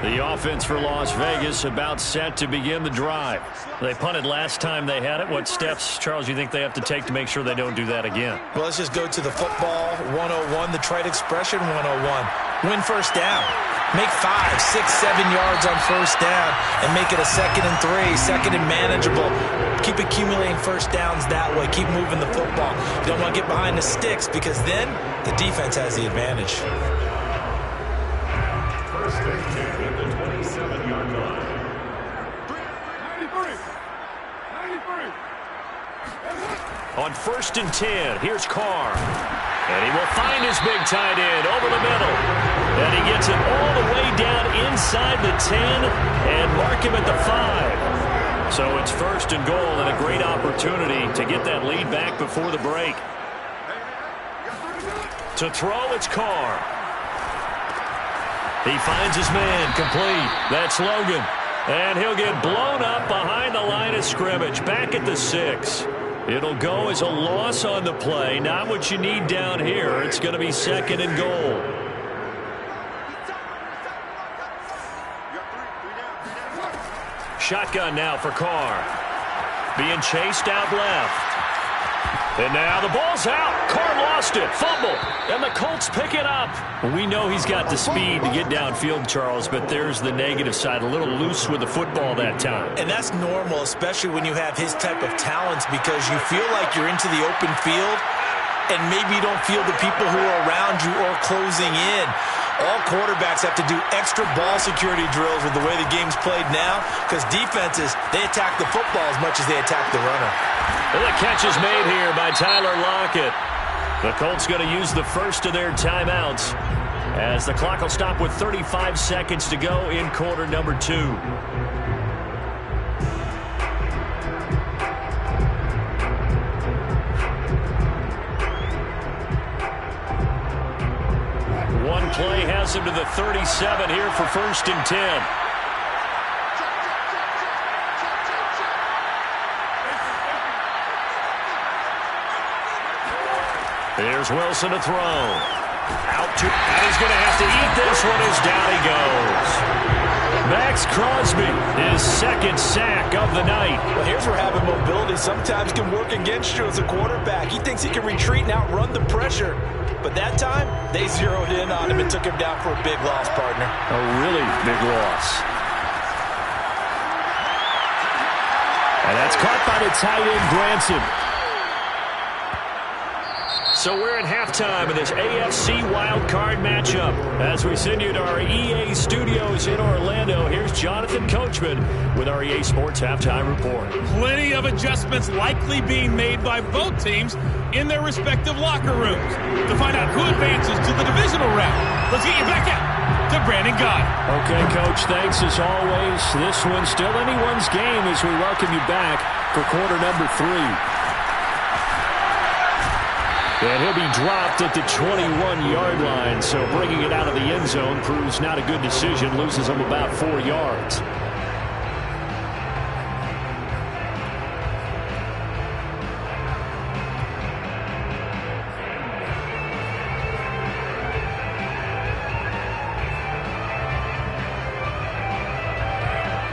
The offense for Las Vegas about set to begin the drive. They punted last time they had it. What steps, Charles, you think they have to take to make sure they don't do that again? Well, let's just go to the football 101, the trite expression 101. Win first down. Make 5, 6, 7 yards on first down and make it a 2nd and 3, 2nd and manageable. Keep accumulating first downs that way. Keep moving the football. You don't want to get behind the sticks because then the defense has the advantage. First and 10 at the 27-yard line. On 1st and 10, here's Carr. And he will find his big tight end over the middle. And he gets it all the way down inside the 10 and mark him at the 5. So it's 1st and goal and a great opportunity to get that lead back before the break. To throw, it's Carr. He finds his man, complete. That's Logan. And he'll get blown up behind the line of scrimmage, back at the 6. It'll go as a loss on the play. Not what you need down here. It's going to be 2nd and goal. Shotgun now for Carr. Being chased out left. And now the ball's out. Carr lost it. Fumble. And the Colts pick it up. We know he's got the speed to get downfield, Charles, but there's the negative side. A little loose with the football that time. And that's normal, especially when you have his type of talents, because you feel like you're into the open field and maybe you don't feel the people who are around you or closing in. All quarterbacks have to do extra ball security drills with the way the game's played now, because defenses, they attack the football as much as they attack the runner. And the catch is made here by Tyler Lockett. The Colts going to use the first of their timeouts as the clock will stop with 35 seconds to go in quarter number 2. One play has him to the 37 here for 1st and 10. Here's Wilson to throw. Out to, and he's going to have to eat this one as down he goes. Max Crosby, his 2nd sack of the night. Well, here's where having mobility sometimes can work against you as a quarterback. He thinks he can retreat and outrun the pressure. But that time, they zeroed in on him and took him down for a big loss, partner. A really big loss. And that's caught by the tight end, Granson. So we're at halftime in this AFC wildcard matchup. As we send you to our EA studios in Orlando, here's Jonathan Coachman with our EA Sports Halftime Report. Plenty of adjustments likely being made by both teams in their respective locker rooms. To find out who advances to the divisional round, let's get you back out to Brandon Gaudin. Okay, Coach, thanks as always. This one's still anyone's game as we welcome you back for quarter number 3. And he'll be dropped at the 21-yard line, so bringing it out of the end zone proves not a good decision, loses him about 4 yards.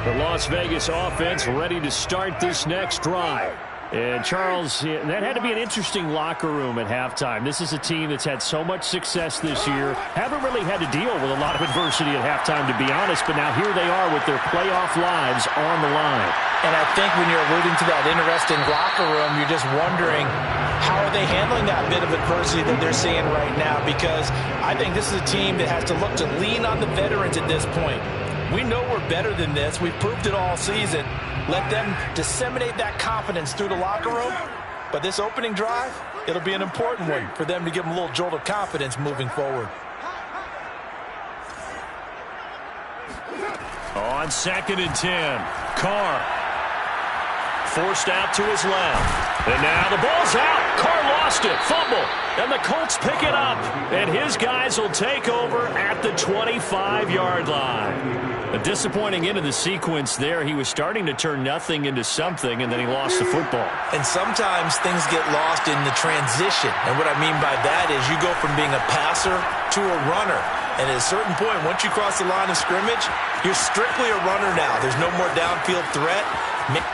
The Las Vegas offense ready to start this next drive. And, Charles, that had to be an interesting locker room at halftime. This is a team that's had so much success this year. Haven't really had to deal with a lot of adversity at halftime, to be honest. But now here they are with their playoff lives on the line. And I think when you're alluding to that interesting locker room, you're just wondering how are they handling that bit of adversity that they're seeing right now. Because I think this is a team that has to look to lean on the veterans at this point. We know we're better than this. We've proved it all season. Let them disseminate that confidence through the locker room. But this opening drive, it'll be an important one for them to give them a little jolt of confidence moving forward. On 2nd and 10, Carr forced out to his left. And now the ball's out. Carr lost it. Fumble. And the Colts pick it up. And his guys will take over at the 25-yard line. A disappointing end of the sequence there. He was starting to turn nothing into something, and then he lost the football. And sometimes things get lost in the transition. And what I mean by that is you go from being a passer to a runner. And at a certain point, once you cross the line of scrimmage, you're strictly a runner now. There's no more downfield threat.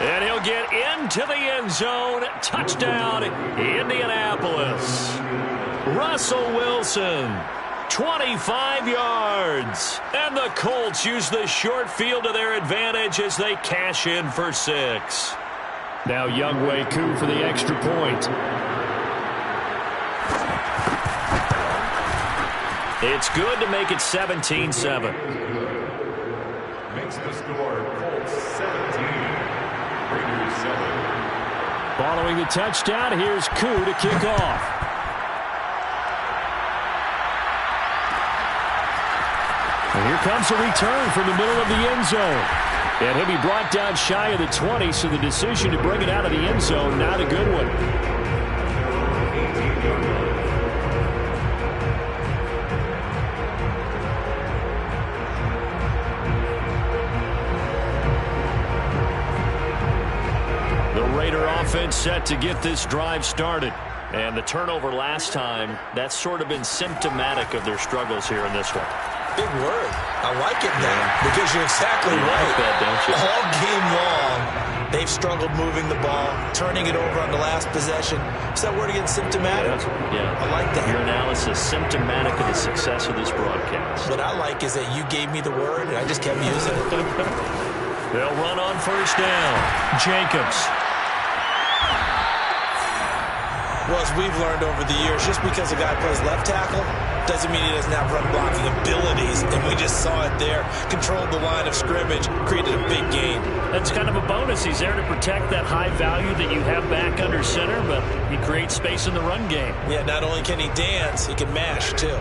And he'll get into the end zone. Touchdown, Indianapolis. Russell Wilson, 25 yards. And the Colts use the short field to their advantage as they cash in for 6. Now Younghoe Koo for the extra point. It's good to make it 17-7. Makes the score Colts 17, Raiders 7. Following the touchdown, here's Koo to kick off. And here comes a return from the middle of the end zone. And he'll be brought down shy of the 20, so the decision to bring it out of the end zone, not a good one. The Raider offense set to get this drive started. And the turnover last time, that's sort of been symptomatic of their struggles here in this one. Big word. I like it now because you're exactly right. Like that, don't you? All game long, they've struggled moving the ball, turning it over on the last possession. Is that word again, symptomatic? Yeah. I like that. Your analysis, symptomatic of the success of this broadcast. What I like is that you gave me the word, and I just kept using it. They'll run on first down. Jacobs. Well, as we've learned over the years, just because a guy plays left tackle doesn't mean he doesn't have run blocking abilities, and we just saw it there. Controlled the line of scrimmage, created a big gain. That's kind of a bonus. He's there to protect that high value that you have back under center, but he creates space in the run game. Yeah, not only can he dance, he can mash, too.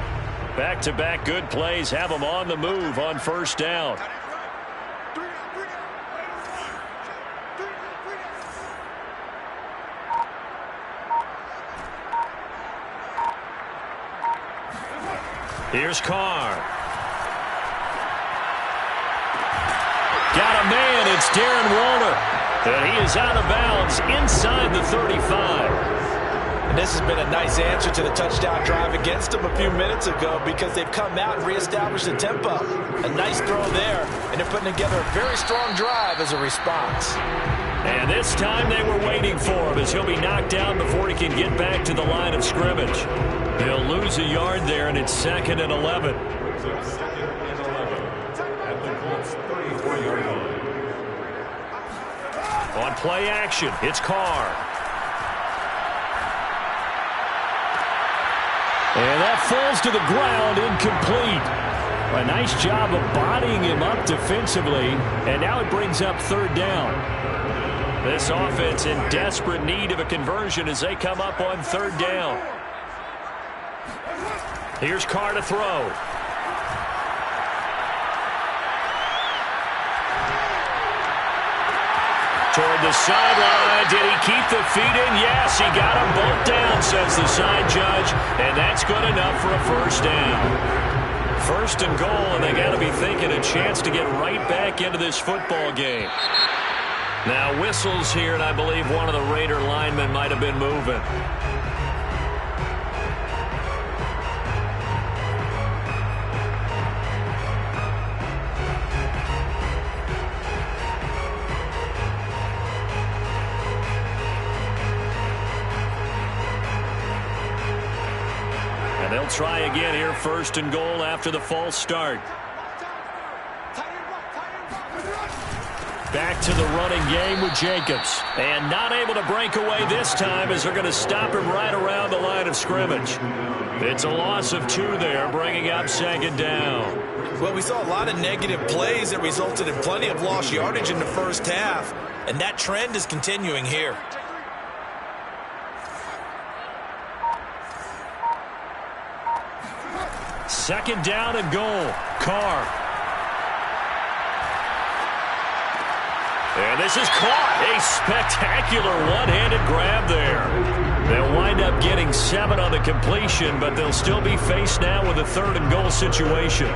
Back-to-back good plays have him on the move on first down. Here's Carr. Got a man. It's Darren Waller. And he is out of bounds inside the 35. And this has been a nice answer to the touchdown drive against them a few minutes ago because they've come out and reestablished the tempo. A nice throw there, and they're putting together a very strong drive as a response. And this time they were waiting for him as he'll be knocked down before he can get back to the line of scrimmage. They'll lose a yard there, and it's 2nd and 11. Brings up 2nd and 11 at the Colts 34-yard line. On play action, it's Carr. And that falls to the ground, incomplete. A nice job of bodying him up defensively, and now it brings up 3rd down. This offense in desperate need of a conversion as they come up on 3rd down. Here's Carr to throw. Toward the sideline. Did he keep the feet in? Yes, he got them both down, says the side judge. And that's good enough for a first down. 1st and goal, and they got to be thinking a chance to get right back into this football game. Now whistles here, and I believe one of the Raider linemen might have been moving. And they'll try again here, 1st and goal after the false start. Back to the running game with Jacobs. And not able to break away this time as they're going to stop him right around the line of scrimmage. It's a loss of 2 there, bringing up 2nd down. Well, we saw a lot of negative plays that resulted in plenty of lost yardage in the first half, and that trend is continuing here. Second down and goal. Carr. And this is caught. A spectacular one-handed grab there. They'll wind up getting 7 on the completion, but they'll still be faced now with a 3rd and goal situation.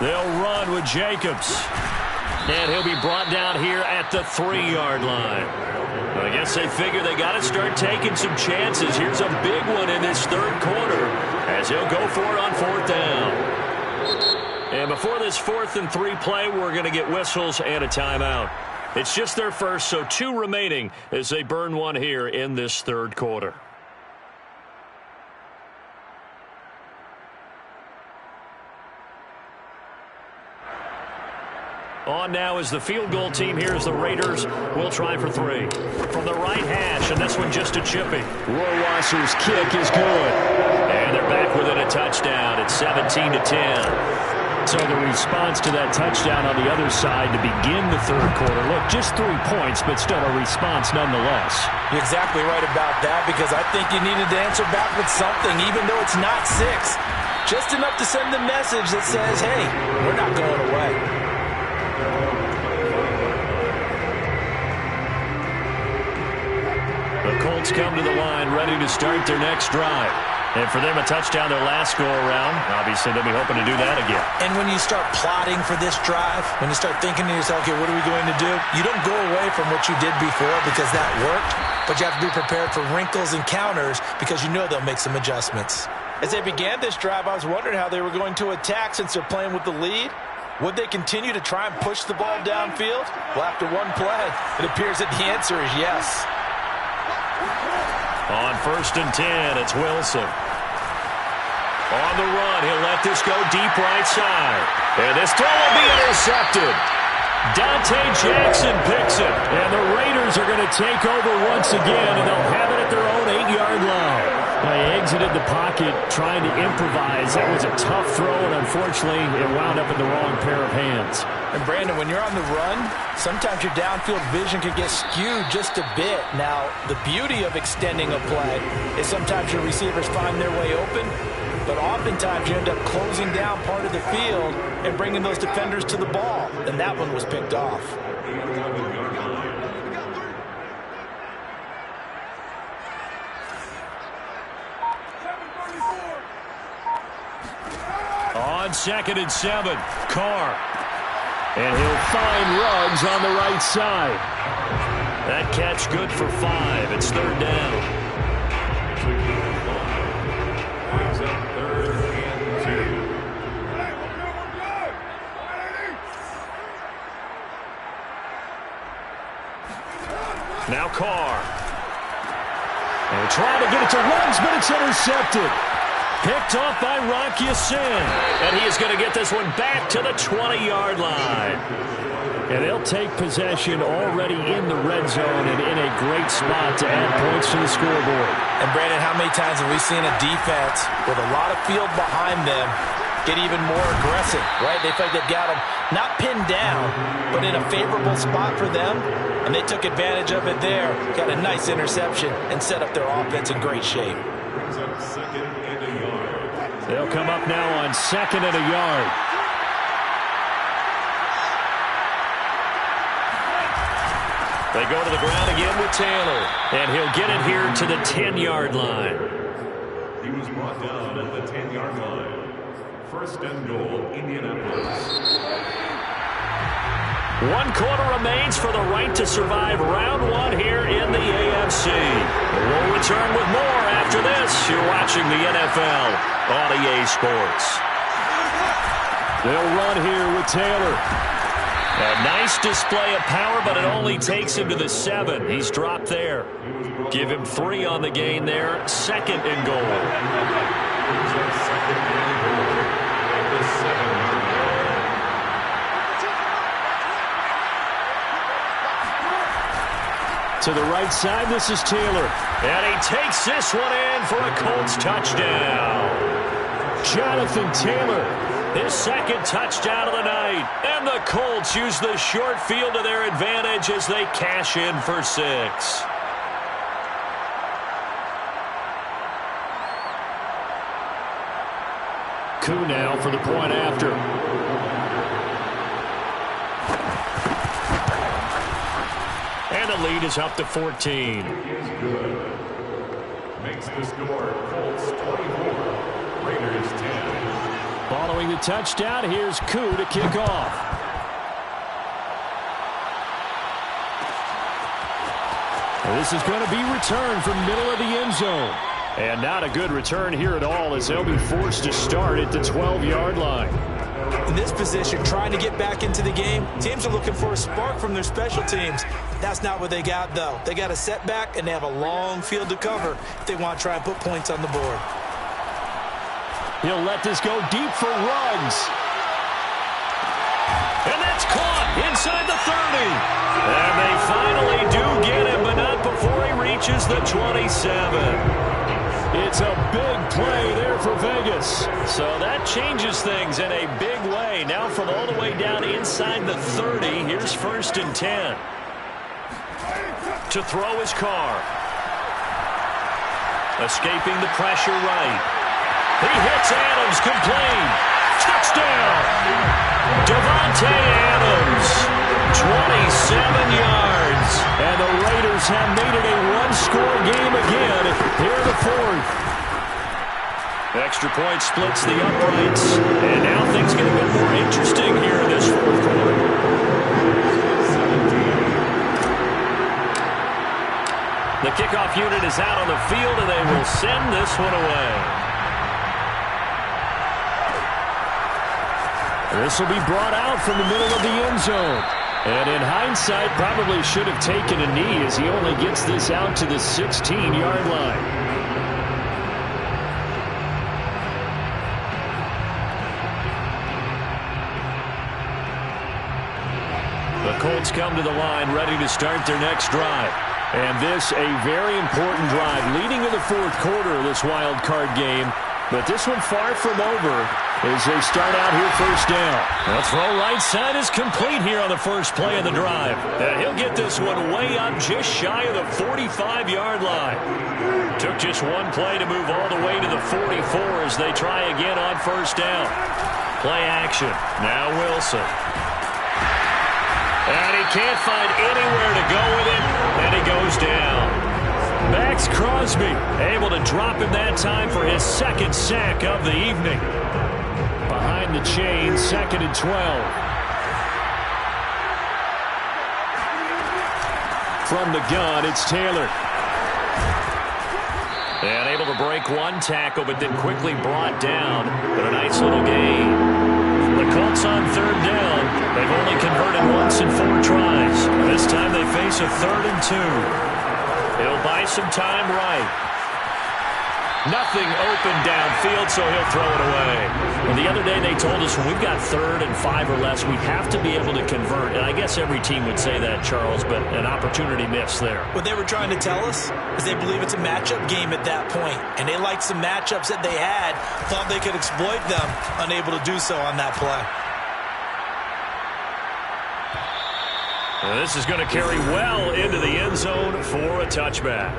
They'll run with Jacobs. And he'll be brought down here at the 3-yard line. I guess they figure they got to start taking some chances. Here's a big one in this third quarter as he'll go for it on 4th down. And before this 4th and 3 play, we're going to get whistles and a timeout. It's just their first, so 2 remaining as they burn one here in this third quarter. On now is the field goal team. Here's the Raiders. We'll try for 3. From the right hash, and this one just a chippy. Rohrwasser's kick is good. And they're back within a touchdown. It's 17-10. So the response to that touchdown on the other side to begin the third quarter. Look, just 3 points, but still a response nonetheless. You're exactly right about that, because I think you needed to answer back with something, even though it's not 6. Just enough to send the message that says, hey, we're not going away. The Colts come to the line ready to start their next drive. And for them, a touchdown their last go-around. Obviously, they'll be hoping to do that again. And when you start plotting for this drive, when you start thinking to yourself, okay, what are we going to do? You don't go away from what you did before because that worked, but you have to be prepared for wrinkles and counters because you know they'll make some adjustments. As they began this drive, I was wondering how they were going to attack since they're playing with the lead. Would they continue to try and push the ball downfield? Well, after one play, it appears that the answer is yes. On 1st and 10, it's Wilson. On the run, he'll let this go deep right side. And this throw will be intercepted. Dante Jackson picks it. And the Raiders are going to take over once again, and they'll have it at their own 8-yard line. They exited the pocket trying to improvise. That was a tough throw, and unfortunately, it wound up in the wrong pair of hands. And Brandon, when you're on the run, sometimes your downfield vision can get skewed just a bit. Now, the beauty of extending a play is sometimes your receivers find their way open, but oftentimes you end up closing down part of the field and bringing those defenders to the ball. And that one was picked off. On 2nd and 7, Carr. And he'll find Ruggs on the right side. That catch good for 5. It's 3rd down. Brings up 3rd and 2. Now Carr. And trying to get it to Ruggs, but it's intercepted. Picked off by Rock Ya-Sin. And he is going to get this one back to the 20-yard line. And they'll take possession already in the red zone and in a great spot to add points to the scoreboard. And Brandon, how many times have we seen a defense with a lot of field behind them get even more aggressive, right? They feel like they've got them not pinned down, but in a favorable spot for them. And they took advantage of it there. Got a nice interception and set up their offense in great shape. Brings up 2nd and a yard. They'll come up now on 2nd and a yard. They go to the ground again with Taylor. And he'll get it here to the 10-yard line. He was brought down at the 10-yard line. 1st and goal, Indianapolis. 1 quarter remains for the right to survive round 1 here in the AFC. We'll return with more after this. You're watching the NFL on EA Sports. They'll run here with Taylor. A nice display of power, but it only takes him to the 7. He's dropped there. Give him 3 on the gain there. 2nd and goal. To the right side, this is Taylor. And he takes this one in for a Colts touchdown. Jonathan Taylor. His 2nd touchdown of the night. And the Colts use the short field to their advantage as they cash in for 6. Koo now for the point after. And the lead is up to 14. Is good. Makes the score Colts 24, Raiders 10. Following the touchdown, here's Koo to kick off. This is going to be returned from middle of the end zone. And not a good return here at all, as they'll be forced to start at the 12-yard line. In this position, trying to get back into the game, teams are looking for a spark from their special teams. That's not what they got, though. They got a setback, and they have a long field to cover if they want to try and put points on the board. He'll let this go deep for Ruggs. And that's caught inside the 30. And they finally do get him, but not before he reaches the 27. It's a big play there for Vegas. So that changes things in a big way. Now from all the way down inside the 30, here's 1st and 10. To throw his Carr. Escaping the pressure right. He hits Adams, complete. Touchdown! Davante Adams, 27 yards. And the Raiders have made it a one-score game again here in the 4th. Extra point splits the uprights. And now things get a bit more interesting here in this 4th quarter. The kickoff unit is out on the field, and they will send this one away. This will be brought out from the middle of the end zone. And in hindsight, probably should have taken a knee as he only gets this out to the 16-yard line. The Colts come to the line ready to start their next drive. And this a very important drive leading to the 4th quarter of this wild card game. But this one far from over as they start out here 1st down. The throw right side is complete here on the first play of the drive. And he'll get this one way up just shy of the 45-yard line. Took just one play to move all the way to the 44 as they try again on 1st down. Play action. Now Wilson. And he can't find anywhere to go with it, and he goes down. Max Crosby able to drop him that time for his 2nd sack of the evening. Behind the chain, 2nd and 12. From the gun, it's Taylor. And able to break one tackle, but then quickly brought down. But a nice little gain. The Colts on 3rd down. They've only converted once in 4 tries. This time they face a 3rd and 2. He'll buy some time right. Nothing open downfield, so he'll throw it away. Well, the other day they told us when we've got 3rd and 5 or less, we have to be able to convert. And I guess every team would say that, Charles, but an opportunity missed there. What they were trying to tell us is they believe it's a matchup game at that point. And they liked some matchups that they had, thought they could exploit them, unable to do so on that play. And this is going to carry well into the end zone for a touchback.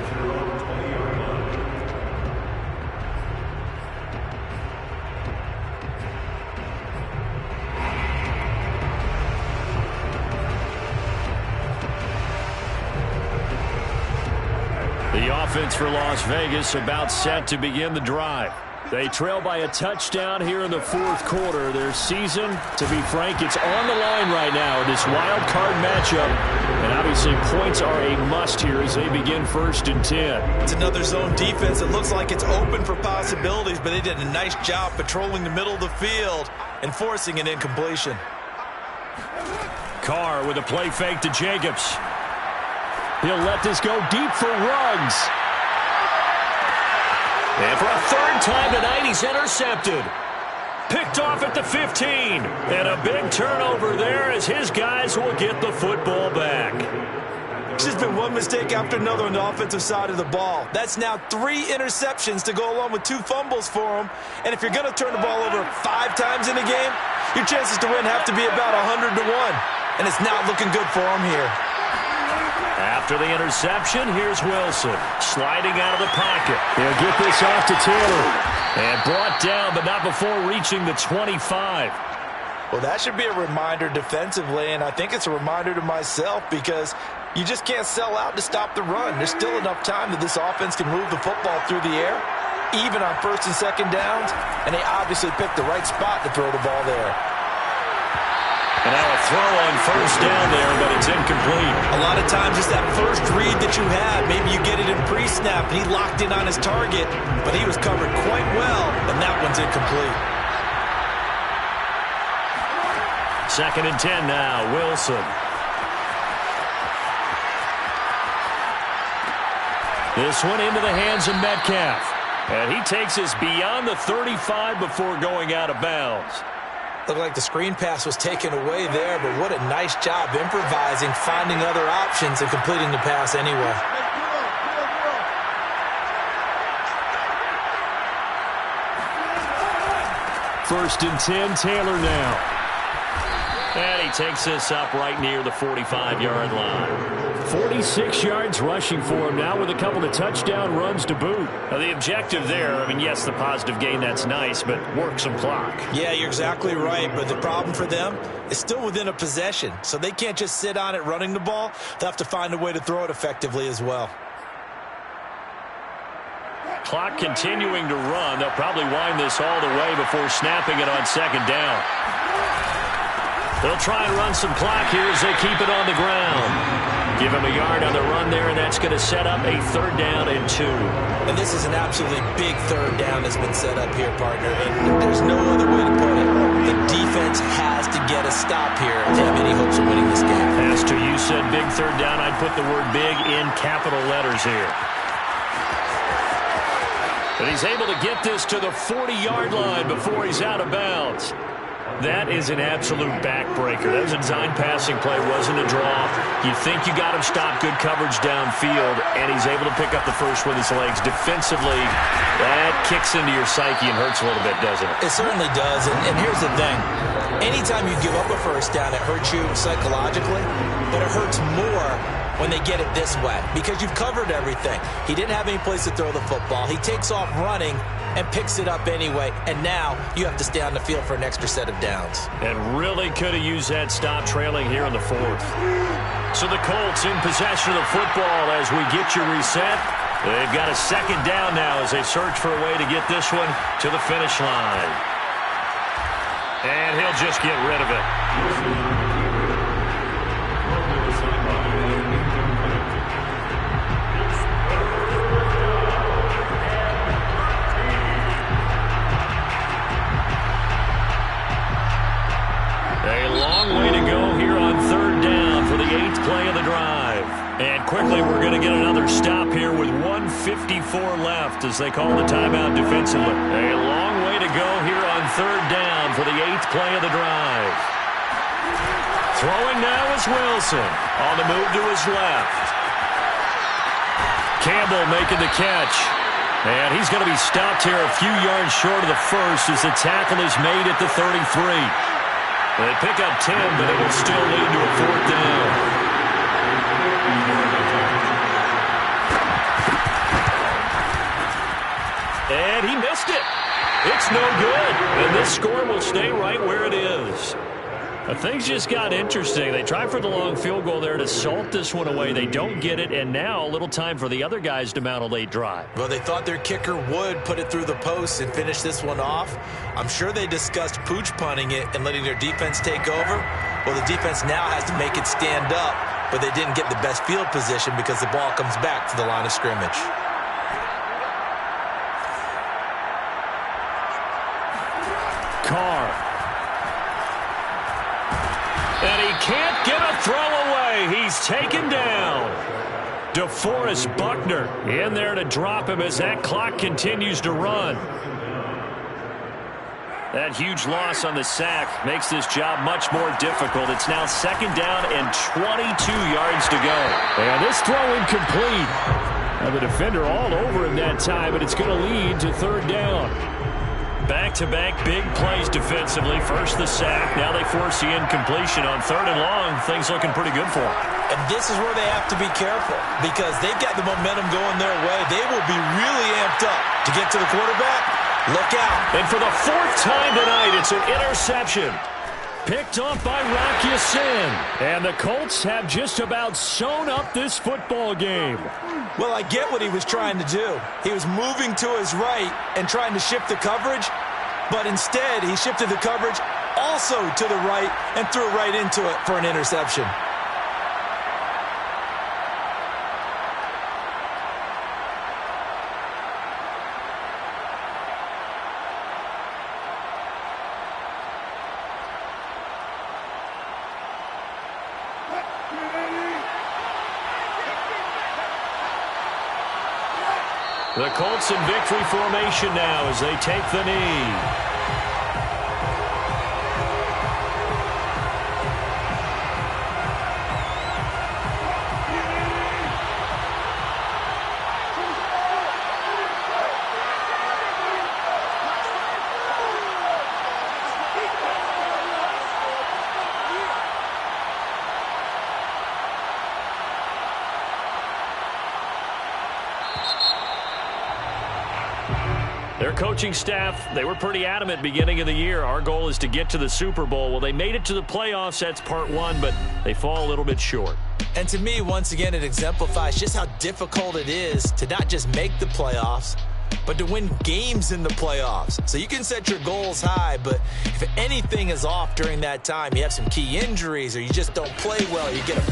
The offense for Las Vegas about set to begin the drive. They trail by a touchdown here in the 4th quarter. Their season, to be frank, it's on the line right now in this wild card matchup. And obviously points are a must here as they begin 1st and 10. It's another zone defense. It looks like it's open for possibilities, but they did a nice job patrolling the middle of the field and forcing an incompletion. Carr with a play fake to Jacobs. He'll let this go deep for Ruggs. And for a 3rd time tonight, he's intercepted. Picked off at the 15. And a big turnover there as his guys will get the football back. It's just been one mistake after another on the offensive side of the ball. That's now 3 interceptions to go along with 2 fumbles for him. And if you're going to turn the ball over 5 times in a game, your chances to win have to be about 100 to 1. And it's not looking good for him here. After the interception, here's Wilson sliding out of the pocket. He'll get this off to Taylor. And brought down, but not before reaching the 25. Well, that should be a reminder defensively, and I think it's a reminder to myself because you just can't sell out to stop the run. There's still enough time that this offense can move the football through the air. even on first and second downs, and they obviously picked the right spot to throw the ball there. And now a throw on first down there, but it's incomplete. A lot of times it's that first read that you have. Maybe you get it in pre-snap, and he locked in on his target, but he was covered quite well, and that one's incomplete. 2nd and 10 now, Wilson. This one into the hands of Metcalf. And he takes us beyond the 35 before going out of bounds. Looked like the screen pass was taken away there, but what a nice job improvising, finding other options, and completing the pass anyway. First and 10, Taylor now. And he takes this up right near the 45-yard line. 46 yards rushing for him now with a couple of touchdown runs to boot. Now the objective there, I mean, yes, the positive gain, that's nice, but work some clock. Yeah, you're exactly right, but the problem for them is still within a possession, so they can't just sit on it running the ball. They'll have to find a way to throw it effectively as well. Clock continuing to run. They'll probably wind this all the way before snapping it on second down. They'll try and run some clock here as they keep it on the ground. Give him a yard on the run there, and that's going to set up a 3rd down and 2. And this is an absolutely big 3rd down that's been set up here, partner, and there's no other way to put it. The defense has to get a stop here to have any hopes of winning this game. Pastor, you said big 3rd down. I'd put the word big in capital letters here. But he's able to get this to the 40-yard line before he's out of bounds. That is an absolute backbreaker. That was a design passing play, wasn't a draw. You think you got him stopped, good coverage downfield, and he's able to pick up the first with his legs. Defensively, that kicks into your psyche and hurts a little bit, doesn't it? It certainly does, and here's the thing. Anytime you give up a first down, it hurts you psychologically, but it hurts more when they get it this way because you've covered everything. He didn't have any place to throw the football. He takes off running and picks it up anyway, and now you have to stay on the field for an extra set of downs. And really could have used that stop trailing here in the 4th. So the Colts in possession of the football as we get you reset. They've got a 2nd down now as they search for a way to get this one to the finish line. And he'll just get rid of it. Play of the drive. And quickly we're going to get another stop here with 1:54 left as they call the timeout defensively. A long way to go here on 3rd down for the 8th play of the drive. Throwing now is Wilson on the move to his left. Campbell making the catch. And he's going to be stopped here a few yards short of the first as the tackle is made at the 33. They pick up 10, but it will still lead to a 4th down. And he missed it. It's no good. And this score will stay right where it is. But things just got interesting. They try for the long field goal there to salt this one away. They don't get it, and now a little time for the other guys to mount a late drive. Well, they thought their kicker would put it through the post and finish this one off. I'm sure they discussed pooch punting it and letting their defense take over. Well, the defense now has to make it stand up, but they didn't get the best field position because the ball comes back to the line of scrimmage. Carr. And he can't get a throw away. He's taken down. DeForest Buckner in there to drop him as that clock continues to run. That huge loss on the sack makes this job much more difficult. It's now 2nd down and 22 yards to go. And this throw incomplete. Now the defender all over him that time, but it's going to lead to 3rd down. Back-to-back big plays defensively. First the sack. Now they force the incompletion on 3rd and long. Things looking pretty good for them. And this is where they have to be careful because they've got the momentum going their way. They will be really amped up to get to the quarterback. Look out. And for the 4th time tonight, it's an interception. Picked off by Rock Ya-Sin. And the Colts have just about sewn up this football game. Well, I get what he was trying to do. He was moving to his right and trying to shift the coverage, but instead he shifted the coverage also to the right and threw right into it for an interception. The Colts in victory formation now as they take the knee. Their coaching staff, they were pretty adamant beginning of the year. Our goal is to get to the Super Bowl. Well, they made it to the playoffs. That's part one, but they fall a little bit short. And to me, once again, it exemplifies just how difficult it is to not just make the playoffs, but to win games in the playoffs. So you can set your goals high, but if anything is off during that time, you have some key injuries or you just don't play well, you get a